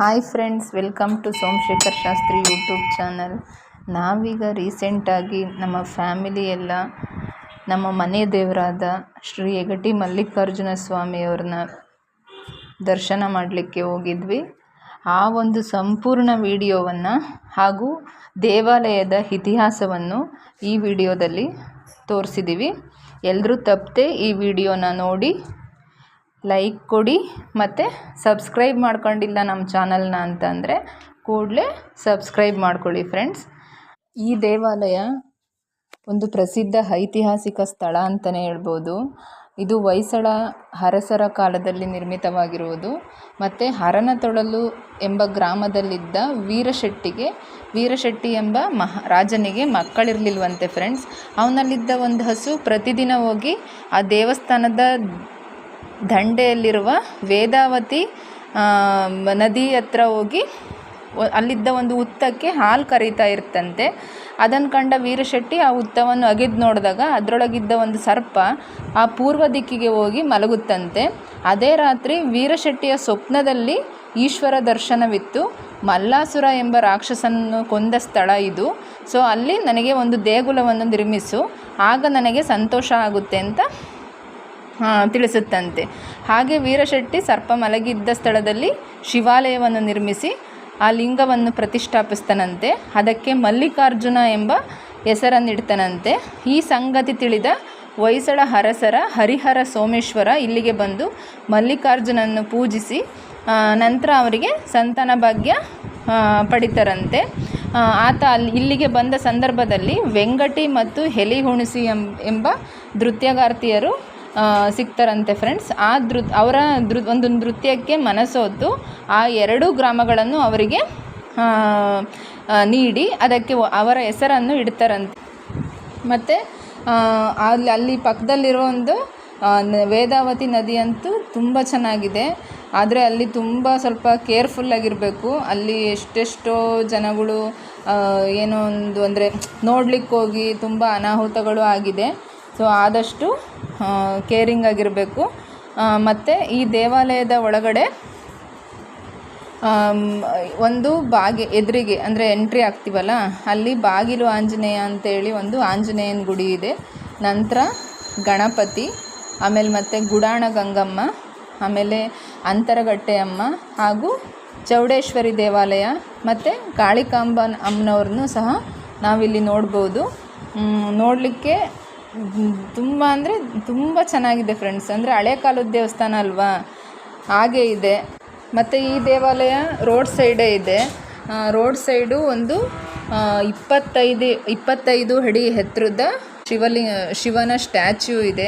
Hi friends, welcome to Somashekar Shastri YouTube channel. ನಾವೀಗ ರೀಸೆಂಟಾಗಿ ನಮ್ಮ ಫ್ಯಾಮಿಲಿ ಎಲ್ಲ ನಮ್ಮ ಮನೆ ದೇವರಾದ ಶ್ರೀ ಯಗಟಿ ಮಲ್ಲಿಕಾರ್ಜುನ ಸ್ವಾಮಿಯವ್ರನ್ನ ದರ್ಶನ ಮಾಡಲಿಕ್ಕೆ ಹೋಗಿದ್ವಿ. ಆ ಒಂದು ಸಂಪೂರ್ಣ ವಿಡಿಯೋವನ್ನು ಹಾಗೂ ದೇವಾಲಯದ ಇತಿಹಾಸವನ್ನು ಈ ವಿಡಿಯೋದಲ್ಲಿ ತೋರಿಸಿದ್ದೀವಿ. ಎಲ್ಲರೂ ತಪ್ಪದೆ ಈ ವಿಡಿಯೋನ ನೋಡಿ ಲೈಕ್ ಕೊಡಿ ಮತ್ತು ಸಬ್ಸ್ಕ್ರೈಬ್ ಮಾಡ್ಕೊಂಡಿಲ್ಲ ನಮ್ಮ ಚಾನಲ್ನ ಅಂತಂದರೆ ಕೂಡಲೇ ಸಬ್ಸ್ಕ್ರೈಬ್ ಮಾಡ್ಕೊಳ್ಳಿ ಫ್ರೆಂಡ್ಸ್. ಈ ದೇವಾಲಯ ಒಂದು ಪ್ರಸಿದ್ಧ ಐತಿಹಾಸಿಕ ಸ್ಥಳ ಅಂತಲೇ ಹೇಳ್ಬೋದು. ಇದು ಹೊಯ್ಸಳ ಅರಸರ ಕಾಲದಲ್ಲಿ ನಿರ್ಮಿತವಾಗಿರುವುದು ಮತ್ತು ಹರನತೊಳಲು ಎಂಬ ಗ್ರಾಮದಲ್ಲಿದ್ದ ವೀರಶೆಟ್ಟಿ ಎಂಬ ರಾಜನಿಗೆ ಮಕ್ಕಳಿರಲಿಲ್ವಂತೆ ಫ್ರೆಂಡ್ಸ್. ಅವನಲ್ಲಿದ್ದ ಒಂದು ಹಸು ಪ್ರತಿದಿನ ಹೋಗಿ ಆ ದೇವಸ್ಥಾನದ ದಂಡೆಯಲ್ಲಿರುವ ವೇದಾವತಿ ನದಿ ಹತ್ರ ಹೋಗಿ ಅಲ್ಲಿದ್ದ ಒಂದು ಹುತ್ತಕ್ಕೆ ಹಾಲು ಕರೀತಾ ಇರ್ತಂತೆ. ಅದನ್ನು ಕಂಡ ವೀರಶೆಟ್ಟಿ ಆ ಹುತ್ತವನ್ನು ಅಗೆದು ನೋಡಿದಾಗ ಅದರೊಳಗಿದ್ದ ಒಂದು ಸರ್ಪ ಆ ಪೂರ್ವ ದಿಕ್ಕಿಗೆ ಹೋಗಿ ಮಲಗುತ್ತಂತೆ. ಅದೇ ರಾತ್ರಿ ವೀರಶೆಟ್ಟಿಯ ಸ್ವಪ್ನದಲ್ಲಿ ಈಶ್ವರ ದರ್ಶನವಿತ್ತು. ಮಲ್ಲಾಸುರ ಎಂಬ ರಾಕ್ಷಸನನ್ನು ಕೊಂದ ಸ್ಥಳ ಇದು. ಸೊ ಅಲ್ಲಿ ನನಗೆ ಒಂದು ದೇಗುಲವನ್ನು ನಿರ್ಮಿಸು, ಆಗ ನನಗೆ ಸಂತೋಷ ಆಗುತ್ತೆ ಅಂತ ತಿಳಿಸುತ್ತಂತೆ. ಹಾಗೆ ವೀರಶೆಟ್ಟಿ ಸರ್ಪ ಮಲಗಿದ್ದ ಸ್ಥಳದಲ್ಲಿ ಶಿವಾಲಯವನ್ನು ನಿರ್ಮಿಸಿ ಆ ಲಿಂಗವನ್ನು ಪ್ರತಿಷ್ಠಾಪಿಸ್ತಾನಂತೆ. ಅದಕ್ಕೆ ಮಲ್ಲಿಕಾರ್ಜುನ ಎಂಬ ಹೆಸರನ್ನಿಡ್ತಾನಂತೆ. ಈ ಸಂಗತಿ ತಿಳಿದ ಹೊಯ್ಸಳ ಅರಸರ ಹರಿಹರ ಸೋಮೇಶ್ವರ ಇಲ್ಲಿಗೆ ಬಂದು ಮಲ್ಲಿಕಾರ್ಜುನನ್ನು ಪೂಜಿಸಿ ನಂತರ ಅವರಿಗೆ ಸಂತಾನ ಭಾಗ್ಯ ಪಡಿತಾರಂತೆ. ಆತ ಇಲ್ಲಿಗೆ ಬಂದ ಸಂದರ್ಭದಲ್ಲಿ ವೆಂಗಟಿ ಮತ್ತು ಹೆಲಿಹುಣಸಿ ಎಂಬ ನೃತ್ಯಗಾರ್ತಿಯರು ಸಿಗ್ತಾರಂತೆ ಫ್ರೆಂಡ್ಸ್. ಅವರ ಒಂದು ನೃತ್ಯಕ್ಕೆ ಮನಸೋತು ಆ ಎರಡೂ ಗ್ರಾಮಗಳನ್ನು ಅವರಿಗೆ ನೀಡಿ ಅದಕ್ಕೆ ಅವರ ಹೆಸರನ್ನು ಇಡ್ತಾರಂತೆ. ಮತ್ತು ಅಲ್ಲಿ ಪಕ್ಕದಲ್ಲಿರೋ ಒಂದು ವೇದಾವತಿ ನದಿ ಅಂತೂ ತುಂಬ ಚೆನ್ನಾಗಿದೆ. ಆದರೆ ಅಲ್ಲಿ ತುಂಬ ಸ್ವಲ್ಪ ಕೇರ್ಫುಲ್ಲಾಗಿರಬೇಕು. ಅಲ್ಲಿ ಎಷ್ಟೆಷ್ಟೋ ಜನಗಳು ಏನೋ ಒಂದು ಅಂದರೆ ನೋಡ್ಲಿಕ್ಕೆ ಹೋಗಿ ತುಂಬ ಅನಾಹುತಗಳು ಆಗಿದೆ. ಸೊ ಆದಷ್ಟು ಕೇರಿಂಗ್ ಆಗಿರಬೇಕು. ಮತ್ತು ಈ ದೇವಾಲಯದ ಒಳಗಡೆ ಒಂದು ಎದುರಿಗೆ ಅಂದರೆ ಎಂಟ್ರಿ ಆಗ್ತೀವಲ್ಲ ಅಲ್ಲಿ ಬಾಗಿಲು ಆಂಜನೇಯ ಅಂತೇಳಿ ಒಂದು ಆಂಜನೇಯನ ಗುಡಿ ಇದೆ. ನಂತರ ಗಣಪತಿ, ಆಮೇಲೆ ಮತ್ತು ಗುಡಾಣ ಗಂಗಮ್ಮ, ಆಮೇಲೆ ಅಂತರಗಟ್ಟೆ ಅಮ್ಮ ಹಾಗೂ ಚೌಡೇಶ್ವರಿ ದೇವಾಲಯ ಮತ್ತು ಕಾಳಿಕಾಂಬ ಅಮ್ಮನವ್ರನ್ನೂ ಸಹ ನಾವಿಲ್ಲಿ ನೋಡ್ಬೋದು. ನೋಡಲಿಕ್ಕೆ ತುಂಬ ಅಂದರೆ ತುಂಬ ಚೆನ್ನಾಗಿದೆ ಫ್ರೆಂಡ್ಸ್. ಅಂದರೆ ಹಳೆ ಕಾಲದ ದೇವಸ್ಥಾನ ಅಲ್ವಾ, ಹಾಗೇ ಇದೆ. ಮತ್ತು ಈ ದೇವಾಲಯ ರೋಡ್ ಸೈಡೇ ಇದೆ. ರೋಡ್ ಸೈಡು ಒಂದು 25 ಅಡಿ ಎತ್ತರದ ಶಿವನ ಸ್ಟ್ಯಾಚ್ಯೂ ಇದೆ.